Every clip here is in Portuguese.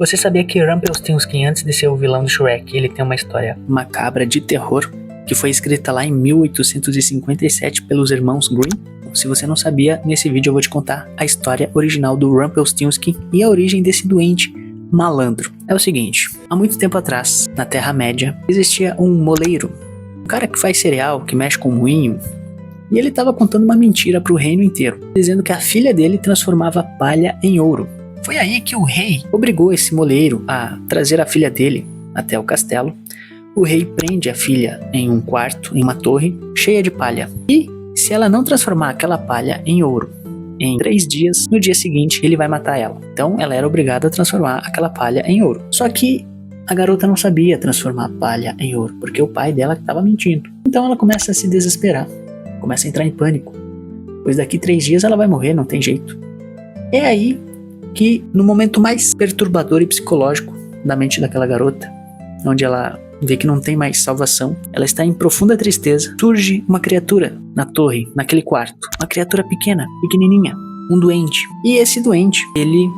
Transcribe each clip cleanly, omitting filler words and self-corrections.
Você sabia que Rumpelstiltskin, antes de ser o vilão do Shrek, ele tem uma história macabra de terror que foi escrita lá em 1857 pelos irmãos Grimm? Se você não sabia, nesse vídeo eu vou te contar a história original do Rumpelstiltskin e a origem desse doente malandro. É o seguinte, há muito tempo atrás, na Terra-média, existia um moleiro, um cara que faz cereal, que mexe com moinho, e ele estava contando uma mentira para o reino inteiro, dizendo que a filha dele transformava palha em ouro. Foi aí que o rei obrigou esse moleiro a trazer a filha dele até o castelo. O rei prende a filha em um quarto, em uma torre, cheia de palha. E, se ela não transformar aquela palha em ouro em 3 dias, no dia seguinte ele vai matar ela. Então ela era obrigada a transformar aquela palha em ouro. Só que a garota não sabia transformar a palha em ouro, porque o pai dela estava mentindo. Então ela começa a se desesperar, começa a entrar em pânico, pois daqui 3 dias ela vai morrer, não tem jeito. É aí que, no momento mais perturbador e psicológico da mente daquela garota, onde ela vê que não tem mais salvação, ela está em profunda tristeza, surge uma criatura na torre, naquele quarto. Uma criatura pequena, pequenininha, um doente. E esse doente, ele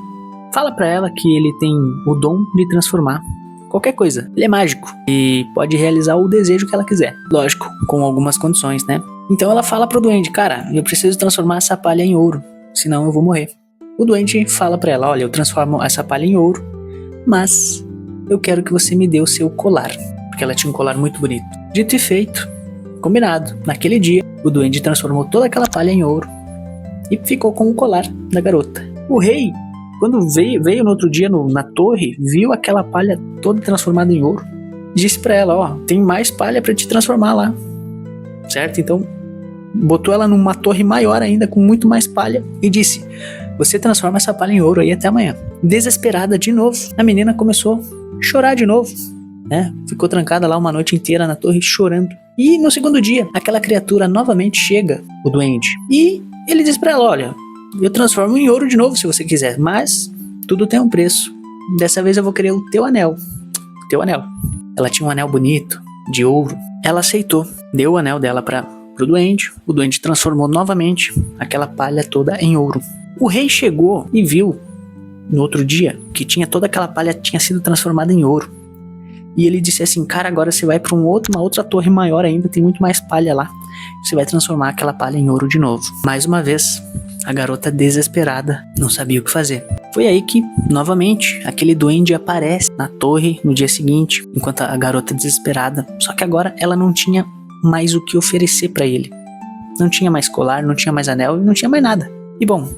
fala pra ela que ele tem o dom de transformar qualquer coisa. Ele é mágico e pode realizar o desejo que ela quiser. Lógico, com algumas condições, né? Então ela fala pro doente, cara, eu preciso transformar essa palha em ouro, senão eu vou morrer. O doente fala pra ela, olha, eu transformo essa palha em ouro, mas eu quero que você me dê o seu colar, porque ela tinha um colar muito bonito. Dito e feito, combinado. Naquele dia, o duende transformou toda aquela palha em ouro e ficou com o colar da garota. O rei, quando veio no outro dia na torre, viu aquela palha toda transformada em ouro, disse pra ela, ó, tem mais palha pra te transformar lá, certo? Então, botou ela numa torre maior ainda, com muito mais palha, e disse, você transforma essa palha em ouro aí até amanhã. Desesperada de novo, a menina começou a chorar de novo, né? Ficou trancada lá uma noite inteira na torre chorando. E no segundo dia, aquela criatura novamente chega, o duende, e ele diz pra ela, olha, eu transformo em ouro de novo se você quiser, mas tudo tem um preço. Dessa vez eu vou querer o teu anel. O teu anel. Ela tinha um anel bonito, de ouro. Ela aceitou, deu o anel dela pro duende. O duende transformou novamente aquela palha toda em ouro. O rei chegou e viu no outro dia que toda aquela palha tinha sido transformada em ouro. E ele disse assim, cara, agora você vai para uma outra torre maior ainda, tem muito mais palha lá. Você vai transformar aquela palha em ouro de novo. Mais uma vez, a garota desesperada não sabia o que fazer. Foi aí que, novamente, aquele duende aparece na torre no dia seguinte, enquanto a garota desesperada. Só que agora ela não tinha mais o que oferecer para ele. Não tinha mais colar, não tinha mais anel, não tinha mais nada. E bom,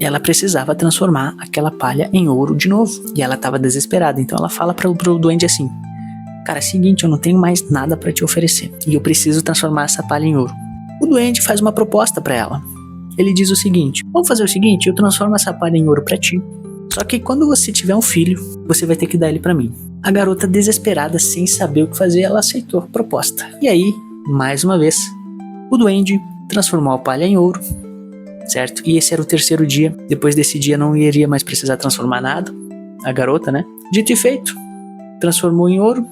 ela precisava transformar aquela palha em ouro de novo. E ela estava desesperada. Então ela fala pro duende assim, cara, é o seguinte, eu não tenho mais nada para te oferecer. E eu preciso transformar essa palha em ouro. O duende faz uma proposta para ela. Ele diz o seguinte, vamos fazer o seguinte, eu transformo essa palha em ouro para ti. Só que quando você tiver um filho, você vai ter que dar ele para mim. A garota desesperada, sem saber o que fazer, ela aceitou a proposta. E aí, mais uma vez, o duende transformou a palha em ouro, certo? E esse era o 3º dia. Depois desse dia não iria mais precisar transformar nada. A garota, né? Dito e feito, transformou em ouro.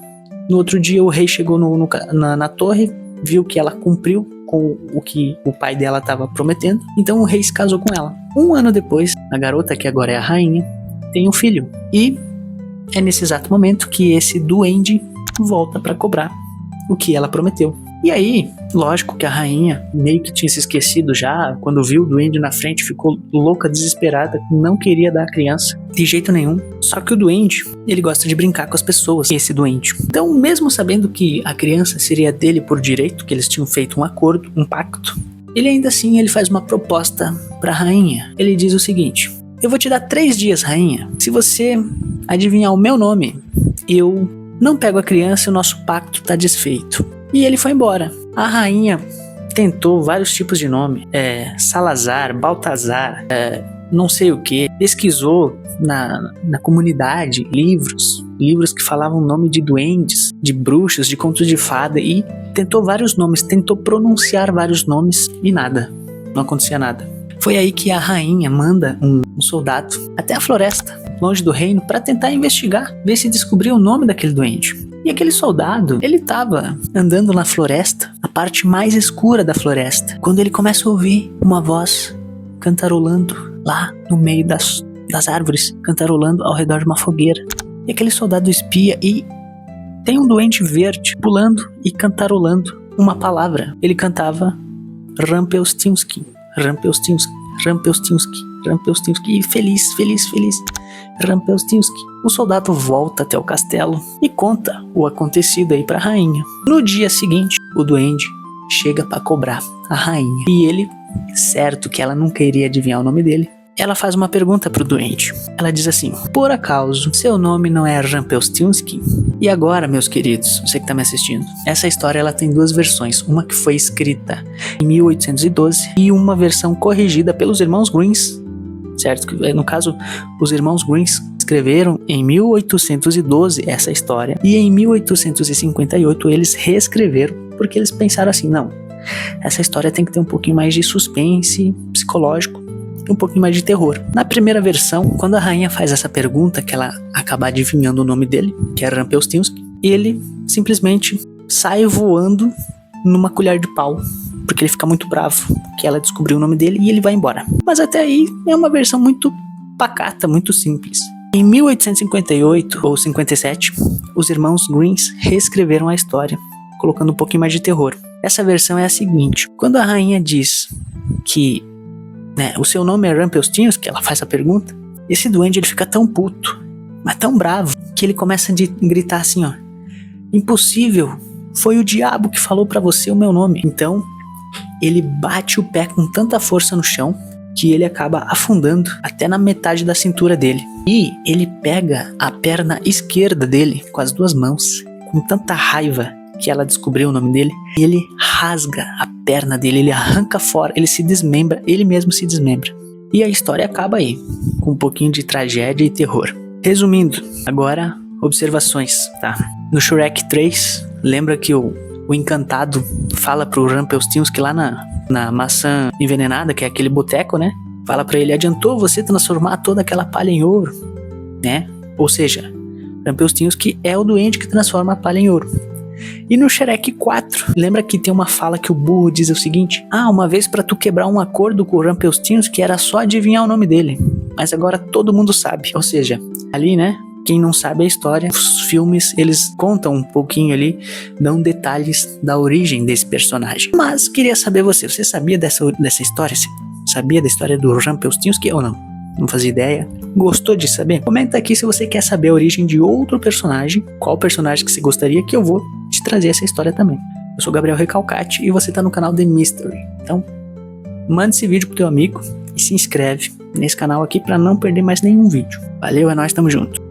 No outro dia o rei chegou na torre, viu que ela cumpriu com o que o pai dela estava prometendo. Então o rei se casou com ela. 1 ano depois, a garota, que agora é a rainha, tem um filho. E é nesse exato momento que esse duende volta para cobrar o que ela prometeu. E aí, lógico que a rainha meio que tinha se esquecido já, quando viu o duende na frente, ficou louca, desesperada, não queria dar a criança, de jeito nenhum. Só que o duende, ele gosta de brincar com as pessoas, esse doente. Então, mesmo sabendo que a criança seria dele por direito, que eles tinham feito um acordo, um pacto, ele ainda assim ele faz uma proposta para a rainha. Ele diz o seguinte, eu vou te dar 3 dias, rainha. Se você adivinhar o meu nome, eu não pego a criança e o nosso pacto tá desfeito. E ele foi embora. A rainha tentou vários tipos de nome. Salazar, Baltazar, não sei o que. Pesquisou na comunidade livros que falavam o nome de duendes, de bruxas, de contos de fada. E tentou vários nomes, tentou pronunciar vários nomes e nada. Não acontecia nada. Foi aí que a rainha manda um soldado até a floresta, longe do reino, para tentar investigar, ver se descobria o nome daquele doente. E aquele soldado, ele estava andando na floresta, a parte mais escura da floresta, quando ele começa a ouvir uma voz cantarolando lá no meio das árvores, cantarolando ao redor de uma fogueira. E aquele soldado espia e tem um duende verde pulando e cantarolando uma palavra. Ele cantava Rumpelstiltskin, Rumpelstiltskin, Rumpelstiltskin, Rumpelstiltskin, e feliz, Rumpelstiltskin. O soldado volta até o castelo e conta o acontecido aí pra rainha. No dia seguinte, o duende chega pra cobrar a rainha. E ele, certo que ela nunca iria adivinhar o nome dele, ela faz uma pergunta pro duende. Ela diz assim: por acaso, seu nome não é Rumpelstiltskin? E agora, meus queridos, você que tá me assistindo, essa história ela tem duas versões. Uma que foi escrita em 1812 e uma versão corrigida pelos irmãos Grimm, certo? No caso, os irmãos Grimm escreveram em 1812 essa história e em 1858 eles reescreveram porque eles pensaram assim: não, essa história tem que ter um pouquinho mais de suspense psicológico, um pouquinho mais de terror. Na primeira versão, quando a rainha faz essa pergunta, que ela acaba adivinhando o nome dele, que é Rumpelstiltskin, ele simplesmente sai voando numa colher de pau, porque ele fica muito bravo que ela descobriu o nome dele e ele vai embora. Mas até aí é uma versão muito pacata, muito simples. Em 1858 ou 57, os irmãos Grimm reescreveram a história, colocando um pouquinho mais de terror. Essa versão é a seguinte: quando a rainha diz que o seu nome é Rumpelstiltskin, ela faz a pergunta, esse duende ele fica tão puto, mas tão bravo, que ele começa a gritar assim, ó: impossível, foi o diabo que falou pra você o meu nome. Então, ele bate o pé com tanta força no chão, que ele acaba afundando até na metade da cintura dele. E ele pega a perna esquerda dele com as duas mãos, com tanta raiva que ela descobriu o nome dele, e ele rasga a perna dele, ele arranca fora, ele se desmembra, ele mesmo se desmembra. E a história acaba aí, com um pouquinho de tragédia e terror. Resumindo, agora observações, tá? No Shrek 3, lembra que o encantado fala pro Rumpelstiltskin lá na maçã envenenada, que é aquele boteco, né? Fala pra ele: adiantou você transformar toda aquela palha em ouro, né? Ou seja, Rumpelstiltskin é o duende que transforma a palha em ouro. E no Shrek 4, lembra que tem uma fala que o burro diz o seguinte: uma vez pra tu quebrar um acordo com o Rumpelstiltskin que era só adivinhar o nome dele, mas agora todo mundo sabe. Ou seja, ali, né, quem não sabe a história, os filmes, eles contam um pouquinho ali, dão detalhes da origem desse personagem. Mas queria saber você sabia dessa história? Você sabia da história do Rumpelstiltskin ou não? Não fazia ideia? Gostou de saber? Comenta aqui se você quer saber a origem de outro personagem, qual personagem que você gostaria que eu vou te trazer essa história também. Eu sou Gabriel Recalcati e você tá no canal The Mystery. Então, manda esse vídeo pro teu amigo e se inscreve nesse canal aqui pra não perder mais nenhum vídeo. Valeu, é nóis, tamo junto.